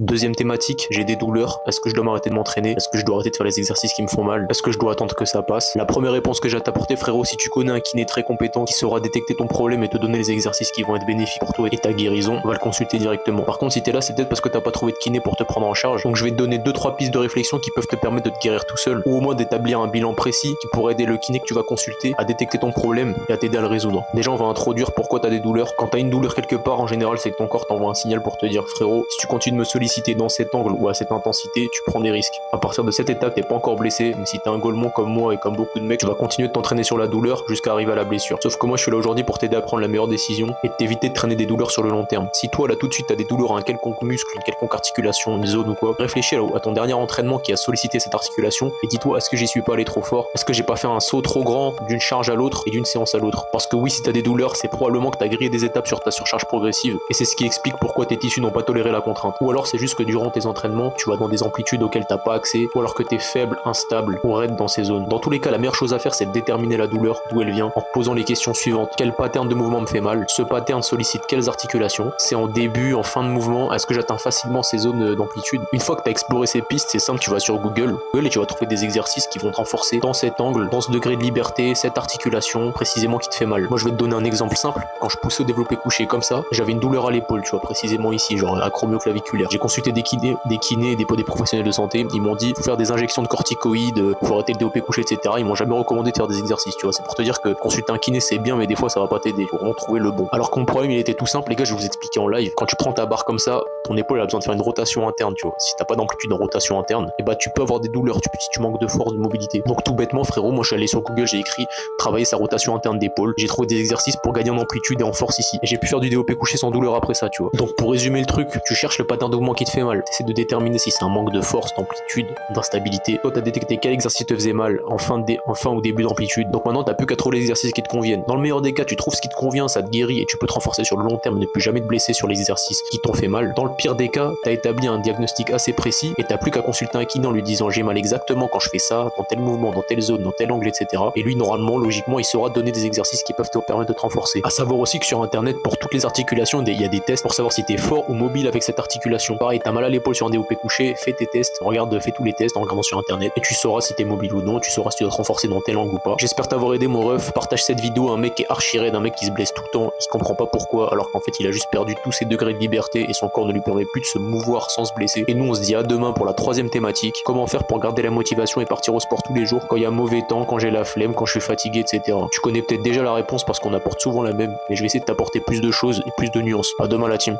Deuxième thématique, j'ai des douleurs. Est-ce que je dois m'arrêter de m'entraîner? Est-ce que je dois arrêter de faire les exercices qui me font mal? Est-ce que je dois attendre que ça passe? La première réponse que j'ai à t'apporter, frérot, si tu connais un kiné très compétent qui saura détecter ton problème et te donner les exercices qui vont être bénéfiques pour toi et ta guérison, va le consulter directement. Par contre, si t'es là, c'est peut-être parce que t'as pas trouvé de kiné pour te prendre en charge. Donc je vais te donner 2-3 pistes de réflexion qui peuvent te permettre de te guérir tout seul, ou au moins d'établir un bilan précis qui pourrait aider le kiné que tu vas consulter à détecter ton problème et à t'aider à le résoudre. Déjà, on va introduire pourquoi t'as des douleurs. Quand t'as une douleur quelque part, en général, c'est que ton corps t'envoie un signal pour te dire, frérot, si tu continues de me solliciter dans cet angle ou à cette intensité, tu prends des risques. À partir de cette étape, t'es pas encore blessé, mais si t'es un golemon comme moi et comme beaucoup de mecs, tu vas continuer de t'entraîner sur la douleur jusqu'à arriver à la blessure. Sauf que moi, je suis là aujourd'hui pour t'aider à prendre la meilleure décision et de t'éviter de traîner des douleurs sur le long terme. Si toi, là, tout de suite, t'as des douleurs à un quelconque muscle, une quelconque articulation, une zone ou quoi, réfléchis à ton dernier entraînement qui a sollicité cette articulation et dis-toi, est-ce que j'y suis pas allé trop fort? Est-ce que j'ai pas fait un saut trop grand d'une charge à l'autre et d'une séance à l'autre? Parce que oui, si t'as des douleurs, c'est probablement que t'as grillé des étapes sur ta surcharge progressive et c'est ce qui explique pourquoi tes tissus n'ont pas toléré la contrainte. Ou alors c'est juste que durant tes entraînements, tu vas dans des amplitudes auxquelles t'as pas accès, ou alors que t'es faible, instable ou raide dans ces zones. Dans tous les cas, la meilleure chose à faire, c'est de déterminer la douleur, d'où elle vient, en te posant les questions suivantes. Quel pattern de mouvement me fait mal? Ce pattern sollicite quelles articulations? C'est en début, en fin de mouvement? Est-ce que j'atteins facilement ces zones d'amplitude? Une fois que t'as exploré ces pistes, c'est simple, tu vas sur Google et tu vas trouver des exercices qui vont te renforcer dans cet angle, dans ce degré de liberté, cette articulation précisément qui te fait mal. Moi, je vais te donner un exemple simple. Quand je poussais au développé couché comme ça, j'avais une douleur à l'épaule, tu vois, précisément ici, genre acromioclaviculaire. J'ai consulté des kinés et des professionnels de santé. Ils m'ont dit, faut faire des injections de corticoïdes, faut arrêter le développé couché, etc. Ils m'ont jamais recommandé de faire des exercices, tu vois. C'est pour te dire que consulter un kiné, c'est bien, mais des fois, ça va pas t'aider. Faut vraiment trouver le bon. Alors que mon problème, il était tout simple, les gars, je vais vous expliquer en live. Quand tu prends ta barre comme ça, ton épaule a besoin de faire une rotation interne, tu vois. Si t'as pas d'amplitude en rotation interne, et bah, tu peux avoir des douleurs, si tu manques de force, de mobilité. Donc, tout bêtement, frérot, moi, je suis allé sur Google, j'ai écrit travailler sa rotation interne d'épaule. J'ai trouvé des exercices pour gagner en amplitude et en force ici. Et j'ai pu faire du développé couché sans douleur après ça, tu vois. Donc, pour résumer le truc, tu cherches le pattern de mouvement qui te fait mal. T'essaies de déterminer si c'est un manque de force, d'amplitude, d'instabilité. Toi, t'as détecté quel exercice te faisait mal en fin ou début d'amplitude. Donc maintenant, t'as plus qu'à trouver les exercices qui te conviennent. Dans le meilleur des cas, tu trouves ce qui te convient, ça te guérit et tu peux te renforcer sur le long terme et ne plus jamais te blesser sur les exercices qui t'ont fait mal. Dans le pire des cas, t'as établi un diagnostic assez précis et t'as plus qu'à consulter un kiné en lui disant j'ai mal exactement quand je fais ça, dans tel mouvement, dans telle zone, dans tel angle, etc. Et lui, normalement, logiquement, il saura te donner des exercices qui peuvent te permettre de te renforcer. À savoir aussi que sur internet, pour toutes les articulations, il y a des tests pour savoir si t'es fort ou mobile avec cette articulation. Pareil, t'as mal à l'épaule sur un développé couché, fais tes tests, fais tous les tests en regardant sur internet et tu sauras si t'es mobile ou non, tu sauras si tu dois te renforcer dans tel angle ou pas. J'espère t'avoir aidé mon ref, partage cette vidéo à un mec qui est archi raide, un mec qui se blesse tout le temps, il comprend pas pourquoi alors qu'en fait il a juste perdu tous ses degrés de liberté et son corps ne lui permet plus de se mouvoir sans se blesser. Et nous on se dit à demain pour la troisième thématique, comment faire pour garder la motivation et partir au sport tous les jours quand il y a mauvais temps, quand j'ai la flemme, quand je suis fatigué, etc. Tu connais peut-être déjà la réponse parce qu'on apporte souvent la même, mais je vais essayer de t'apporter plus de choses et plus de nuances. À demain la team.